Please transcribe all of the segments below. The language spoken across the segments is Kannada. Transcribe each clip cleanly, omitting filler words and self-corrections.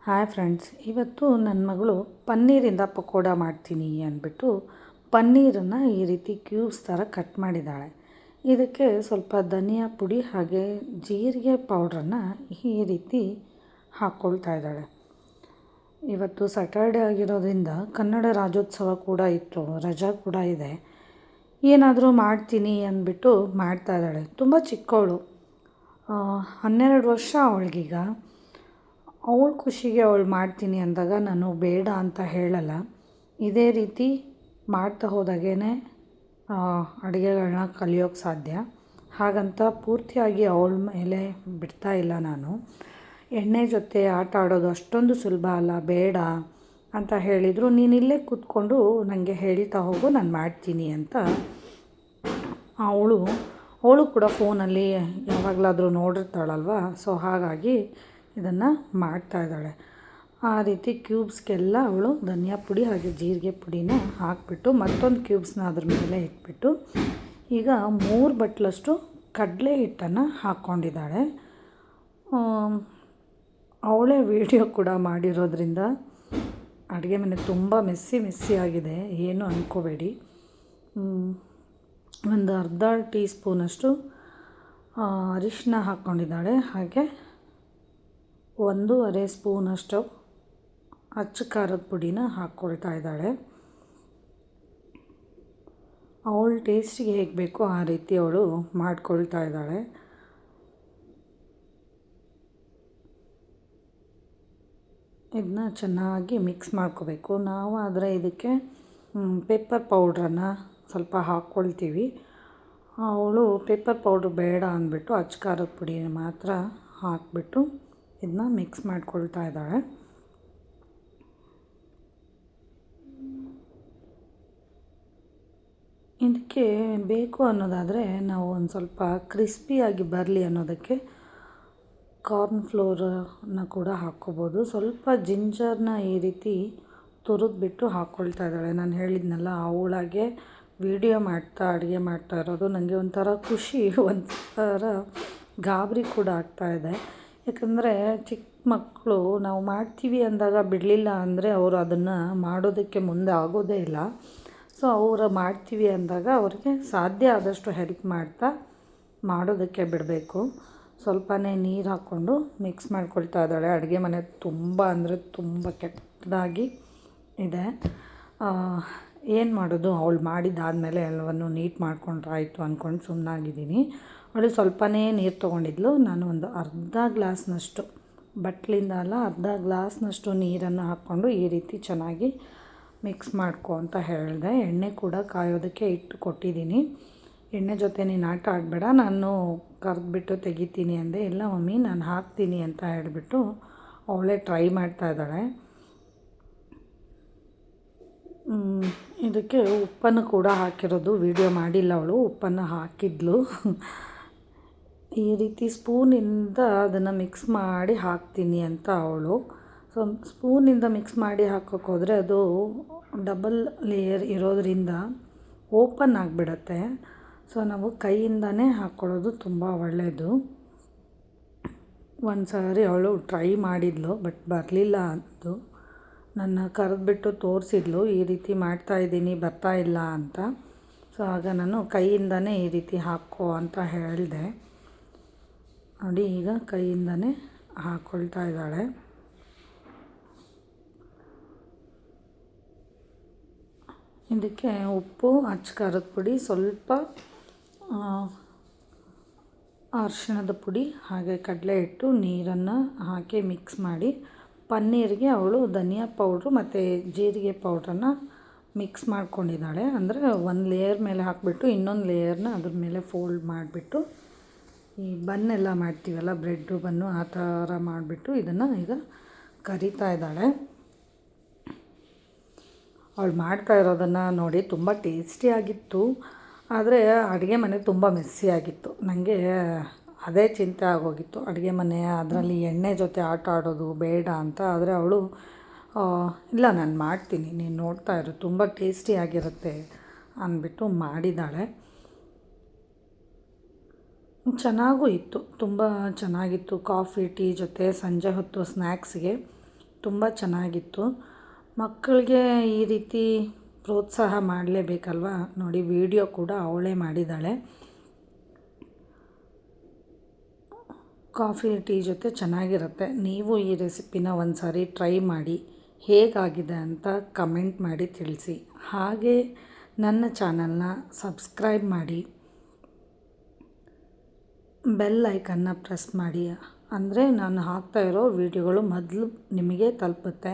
ಹಾಯ್ ಫ್ರೆಂಡ್ಸ್, ಇವತ್ತು ನನ್ನ ಮಗಳು ಪನ್ನೀರಿಂದ ಪಕೋಡ ಮಾಡ್ತೀನಿ ಅಂದ್ಬಿಟ್ಟು ಪನ್ನೀರನ್ನು ಈ ರೀತಿ ಕ್ಯೂಬ್ಸ್ ಥರ ಕಟ್ ಮಾಡಿದ್ದಾಳೆ. ಇದಕ್ಕೆ ಸ್ವಲ್ಪ ಧನಿಯಾ ಪುಡಿ ಹಾಗೆ ಜೀರಿಗೆ ಪೌಡ್ರನ್ನು ಈ ರೀತಿ ಹಾಕ್ಕೊಳ್ತಾ ಇದ್ದಾಳೆ. ಇವತ್ತು ಸ್ಯಾಟರ್ಡೆ ಆಗಿರೋದ್ರಿಂದ ಕನ್ನಡ ರಾಜ್ಯೋತ್ಸವ ಕೂಡ ಇತ್ತು, ರಜಾ ಕೂಡ ಇದೆ. ಏನಾದರೂ ಮಾಡ್ತೀನಿ ಅಂದ್ಬಿಟ್ಟು ಮಾಡ್ತಾ ಇದ್ದಾಳೆ. ತುಂಬ ಚಿಕ್ಕವಳು, 12 ವರ್ಷ ಅವಳಿಗೀಗ. ಅವಳ ಖುಷಿಗೆ ಅವಳು ಮಾಡ್ತೀನಿ ಅಂದಾಗ ನಾನು ಬೇಡ ಅಂತ ಹೇಳಲ್ಲ. ಇದೇ ರೀತಿ ಮಾಡ್ತಾ ಹೋದಾಗೇ ಅಡುಗೆಗಳನ್ನ ಕಲಿಯೋಕ್ಕೆ ಸಾಧ್ಯ. ಹಾಗಂತ ಪೂರ್ತಿಯಾಗಿ ಅವಳ ಮೇಲೆ ಬಿಡ್ತಾ ಇಲ್ಲ ನಾನು. ಎಣ್ಣೆ ಜೊತೆ ಆಟ ಆಡೋದು ಅಷ್ಟೊಂದು ಸುಲಭ ಅಲ್ಲ, ಬೇಡ ಅಂತ ಹೇಳಿದರು. ನೀನಿಲ್ಲೇ ಕೂತ್ಕೊಂಡು ನನಗೆ ಹೇಳ್ತಾ ಹೋಗು, ನಾನು ಮಾಡ್ತೀನಿ ಅಂತ ಅವಳು ಕೂಡ ಫೋನಲ್ಲಿ ಯಾವಾಗಲಾದರೂ ನೋಡಿರ್ತಾಳಲ್ವ. ಸೊ ಹಾಗಾಗಿ ಇದನ್ನು ಮಾಡ್ತಾಯಿದ್ದಾಳೆ. ಆ ರೀತಿ ಕ್ಯೂಬ್ಸ್ಗೆಲ್ಲ ಅವಳು ಧನಿಯಾ ಪುಡಿ ಹಾಗೆ ಜೀರಿಗೆ ಪುಡಿನ ಹಾಕಿಬಿಟ್ಟು ಮತ್ತೊಂದು ಕ್ಯೂಬ್ಸ್ನ ಅದ್ರ ಮೇಲೆ ಇಟ್ಬಿಟ್ಟು ಈಗ 3 ಬಟ್ಲಷ್ಟು ಕಡಲೆ ಹಿಟ್ಟನ್ನು ಹಾಕ್ಕೊಂಡಿದ್ದಾಳೆ. ಅವಳೇ ವಿಡಿಯೋ ಕೂಡ ಮಾಡಿರೋದ್ರಿಂದ ಅಡುಗೆ ಮನೆ ತುಂಬ ಮೆಸ್ಸಿ ಆಗಿದೆ, ಏನು ಅಂದ್ಕೋಬೇಡಿ. ಒಂದು ಅರ್ಧ ಟೀ ಸ್ಪೂನಷ್ಟು ಅರಿಶಿನ ಹಾಕ್ಕೊಂಡಿದ್ದಾಳೆ. ಹಾಗೆ 1.5 ಸ್ಪೂನಷ್ಟು ಅಚ್ಚ ಖಾರದ ಪುಡಿನ ಹಾಕ್ಕೊಳ್ತಾ ಇದ್ದಾಳೆ. ಅವಳ ಟೇಸ್ಟಿಗೆ ಹೇಗೆ ಬೇಕೋ ಆ ರೀತಿ ಅವಳು ಮಾಡ್ಕೊಳ್ತಾ ಇದ್ದಾಳೆ. ಇದನ್ನ ಚೆನ್ನಾಗಿ ಮಿಕ್ಸ್ ಮಾಡ್ಕೋಬೇಕು. ನಾವು ಆದರೆ ಇದಕ್ಕೆ ಪೆಪ್ಪರ್ ಪೌಡ್ರನ್ನು ಸ್ವಲ್ಪ ಹಾಕ್ಕೊಳ್ತೀವಿ. ಅವಳು ಪೆಪ್ಪರ್ ಪೌಡ್ರ್ ಬೇಡ ಅಂದ್ಬಿಟ್ಟು ಅಚ್ಚ ಖಾರದ ಪುಡಿನ ಮಾತ್ರ ಹಾಕಿಬಿಟ್ಟು ಇದನ್ನ ಮಿಕ್ಸ್ ಮಾಡ್ಕೊಳ್ತಾ ಇದ್ದಾಳೆ. ಇದಕ್ಕೆ ಬೇಕು ಅನ್ನೋದಾದರೆ ನಾವು ಒಂದು ಸ್ವಲ್ಪ ಕ್ರಿಸ್ಪಿಯಾಗಿ ಬರಲಿ ಅನ್ನೋದಕ್ಕೆ ಕಾರ್ನ್ ಫ್ಲೋರನ್ನ ಕೂಡ ಹಾಕ್ಕೋಬೋದು. ಸ್ವಲ್ಪ ಜಿಂಜರ್ನ ಈ ರೀತಿ ತುರಿದ್ಬಿಟ್ಟು ಹಾಕ್ಕೊಳ್ತಾ ಇದ್ದಾಳೆ. ನಾನು ಹೇಳಿದ್ನಲ್ಲ, ಅವಳಾಗೆ ವಿಡಿಯೋ ಮಾಡ್ತಾ ಅಡುಗೆ ಮಾಡ್ತಾ ಇರೋದು ನನಗೆ ಒಂಥರ ಖುಷಿ, ಒಂಥರ ಗಾಬರಿ ಕೂಡ ಆಗ್ತಾಯಿದೆ. ಯಾಕಂದರೆ ಚಿಕ್ಕ ಮಕ್ಕಳು ನಾವು ಮಾಡ್ತೀವಿ ಅಂದಾಗ ಬಿಡಲಿಲ್ಲ ಅಂದರೆ ಅವರು ಅದನ್ನು ಮಾಡೋದಕ್ಕೆ ಮುಂದೆ ಆಗೋದೇ ಇಲ್ಲ. ಸೊ ಅವರು ಮಾಡ್ತೀವಿ ಅಂದಾಗ ಅವ್ರಿಗೆ ಸಾಧ್ಯ ಆದಷ್ಟು ಹೆಲ್ಪ್ ಮಾಡ್ತಾ ಮಾಡೋದಕ್ಕೆ ಬಿಡಬೇಕು. ಸ್ವಲ್ಪನೇ ನೀರು ಹಾಕ್ಕೊಂಡು ಮಿಕ್ಸ್ ಮಾಡ್ಕೊಳ್ತಾ ಇದ್ದಾಳೆ. ಅಡುಗೆ ಮನೆ ತುಂಬ ಅಂದರೆ ತುಂಬ ಕೆಟ್ಟದಾಗಿ ಇದೆ. ಏನು ಮಾಡೋದು, ಅವಳು ಮಾಡಿದ್ದಾದಮೇಲೆ ಎಲ್ಲವನ್ನು ನೀಟ್ ಮಾಡ್ಕೊಂಡ್ರೆ ಆಯಿತು ಅಂದ್ಕೊಂಡು ಸುಮ್ಮನಾಗಿದ್ದೀನಿ. ಅವಳು ಸ್ವಲ್ಪನೇ ನೀರು ತೊಗೊಂಡಿದ್ಲು. ನಾನು ಒಂದು ಅರ್ಧ ಗ್ಲಾಸ್ನಷ್ಟು, ಬಟ್ಲಿಂದ ಅಲ್ಲ, ಅರ್ಧ ಗ್ಲಾಸ್ನಷ್ಟು ನೀರನ್ನು ಹಾಕ್ಕೊಂಡು ಈ ರೀತಿ ಚೆನ್ನಾಗಿ ಮಿಕ್ಸ್ ಮಾಡ್ಕೊ ಅಂತ ಹೇಳಿದೆ. ಎಣ್ಣೆ ಕೂಡ ಕಾಯೋದಕ್ಕೆ ಇಟ್ಟು ಕೊಟ್ಟಿದ್ದೀನಿ. ಎಣ್ಣೆ ಜೊತೆ ನೀನು ಆಟ ಆಡಬೇಡ, ನಾನು ಕರೆದ್ಬಿಟ್ಟು ತೆಗಿತೀನಿ ಅಂದೆ. ಇಲ್ಲ ಮಮ್ಮಿ, ನಾನು ಹಾಕ್ತೀನಿ ಅಂತ ಹೇಳಿಬಿಟ್ಟು ಅವಳೇ ಟ್ರೈ ಮಾಡ್ತಾ ಇದ್ದಾಳೆ. ಇದಕ್ಕೆ ಉಪ್ಪನ್ನು ಕೂಡ ಹಾಕಿರೋದು ವಿಡಿಯೋ ಮಾಡಿಲ್ಲ ಅವಳು, ಉಪ್ಪನ್ನು ಹಾಕಿದ್ಲು. ಈ ರೀತಿ ಸ್ಪೂನಿಂದ ಅದನ್ನು ಮಿಕ್ಸ್ ಮಾಡಿ ಹಾಕ್ತೀನಿ ಅಂತ ಅವಳು. ಸೊ ಸ್ಪೂನಿಂದ ಮಿಕ್ಸ್ ಮಾಡಿ ಹಾಕೋಕ್ಕೆ ಹೋದರೆ ಅದು ಡಬಲ್ ಲೇಯರ್ ಇರೋದರಿಂದ ಓಪನ್ ಆಗಿಬಿಡತ್ತೆ. ಸೊ ನಾವು ಕೈಯಿಂದನೇ ಹಾಕ್ಕೊಳ್ಳೋದು ತುಂಬ ಒಳ್ಳೆಯದು. ಒಂದು ಸಾರಿ ಅವಳು ಟ್ರೈ ಮಾಡಿದ್ಲು, ಬಟ್ ಬರಲಿಲ್ಲ ಅದು. ನನ್ನ ಕರೆದ್ಬಿಟ್ಟು ತೋರಿಸಿದ್ಲು, ಈ ರೀತಿ ಮಾಡ್ತಾಯಿದ್ದೀನಿ ಬರ್ತಾ ಇಲ್ಲ ಅಂತ. ಸೊ ಆಗ ನಾನು ಕೈಯಿಂದನೇ ಈ ರೀತಿ ಹಾಕ್ಕೋ ಅಂತ ಹೇಳಿದೆ. ನೋಡಿ, ಈಗ ಕೈಯಿಂದನೇ ಹಾಕ್ಕೊಳ್ತಾ ಇದ್ದಾಳೆ. ಇದಕ್ಕೆ ಉಪ್ಪು, ಅಚ್ಚ ಖಾರದ ಪುಡಿ, ಸ್ವಲ್ಪ ಅರಿಶಿಣದ ಪುಡಿ ಹಾಗೆ ಕಡಲೆ ಹಿಟ್ಟು, ನೀರನ್ನು ಹಾಕಿ ಮಿಕ್ಸ್ ಮಾಡಿ ಪನ್ನೀರಿಗೆ ಅವಳು ಧನಿಯಾ ಪೌಡ್ರು ಮತ್ತು ಜೀರಿಗೆ ಪೌಡ್ರನ್ನು ಮಿಕ್ಸ್ ಮಾಡ್ಕೊಂಡಿದ್ದಾಳೆ. ಅಂದರೆ ಒಂದು ಲೇಯರ್ ಮೇಲೆ ಹಾಕಿಬಿಟ್ಟು ಇನ್ನೊಂದು ಲೇಯರ್ನ ಅದ್ರ ಮೇಲೆ ಫೋಲ್ಡ್ ಮಾಡಿಬಿಟ್ಟು ಈ ಬನ್ನೆಲ್ಲ ಮಾಡ್ತೀವಲ್ಲ, ಬ್ರೆಡ್ಡು ಬನ್ನು, ಆ ಥರ ಮಾಡಿಬಿಟ್ಟು ಇದನ್ನು ಈಗ ಕರಿತಾ ಇದ್ದಾಳೆ. ಅವಳು ಮಾಡ್ತಾ ಇರೋದನ್ನು ನೋಡಿ ತುಂಬ ಟೇಸ್ಟಿಯಾಗಿತ್ತು. ಆದರೆ ಅಡುಗೆ ಮನೆ ತುಂಬ ಮೆಸ್ಸಿಯಾಗಿತ್ತು. ನನಗೆ ಅದೇ ಚಿಂತೆ ಆಗೋಗಿತ್ತು, ಅಡುಗೆ ಮನೆ, ಅದರಲ್ಲಿ ಎಣ್ಣೆ ಜೊತೆ ಆಟ ಆಡೋದು ಬೇಡ ಅಂತ. ಆದರೆ ಅವಳು ಇಲ್ಲ, ನಾನು ಮಾಡ್ತೀನಿ, ನೀನು ನೋಡ್ತಾ ಇರು, ತುಂಬ ಟೇಸ್ಟಿಯಾಗಿರುತ್ತೆ ಅಂದ್ಬಿಟ್ಟು ಮಾಡಿದ್ದಾಳೆ. ಚೆನ್ನಾಗೂ ಇತ್ತು, ತುಂಬ ಚೆನ್ನಾಗಿತ್ತು. ಕಾಫಿ ಟೀ ಜೊತೆ ಸಂಜೆ ಹೊತ್ತು ಸ್ನ್ಯಾಕ್ಸ್ಗೆ ತುಂಬ ಚೆನ್ನಾಗಿತ್ತು. ಮಕ್ಕಳಿಗೆ ಈ ರೀತಿ ಪ್ರೋತ್ಸಾಹ ಮಾಡಲೇಬೇಕಲ್ವ. ನೋಡಿ ವಿಡಿಯೋ ಕೂಡ ಅವಳೇ ಮಾಡಿದ್ದಾಳೆ. ಕಾಫಿ ಟೀ ಜೊತೆ ಚೆನ್ನಾಗಿರುತ್ತೆ. ನೀವು ಈ ರೆಸಿಪಿನ ಒಂದು ಸಾರಿ ಟ್ರೈ ಮಾಡಿ ಹೇಗಾಗಿದೆ ಅಂತ ಕಮೆಂಟ್ ಮಾಡಿ ತಿಳಿಸಿ. ಹಾಗೆ ನನ್ನ ಚಾನಲ್ನ ಸಬ್ಸ್ಕ್ರೈಬ್ ಮಾಡಿ, ಬೆಲ್ ಐಕನ್ನ ಪ್ರೆಸ್ ಮಾಡಿ, ಅಂದರೆ ನಾನು ಹಾಕ್ತಾ ಇರೋ ವಿಡಿಯೋಗಳು ಮೊದಲು ನಿಮಗೆ ತಲುಪುತ್ತೆ.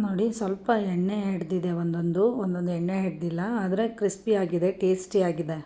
ನೋಡಿ ಸ್ವಲ್ಪ ಎಣ್ಣೆ ಹಿಡ್ದಿದೆ, ಒಂದೊಂದು ಎಣ್ಣೆ ಹಿಡ್ದಿಲ್ಲ, ಆದರೆ ಕ್ರಿಸ್ಪಿಯಾಗಿದೆ, ಟೇಸ್ಟಿಯಾಗಿದೆ.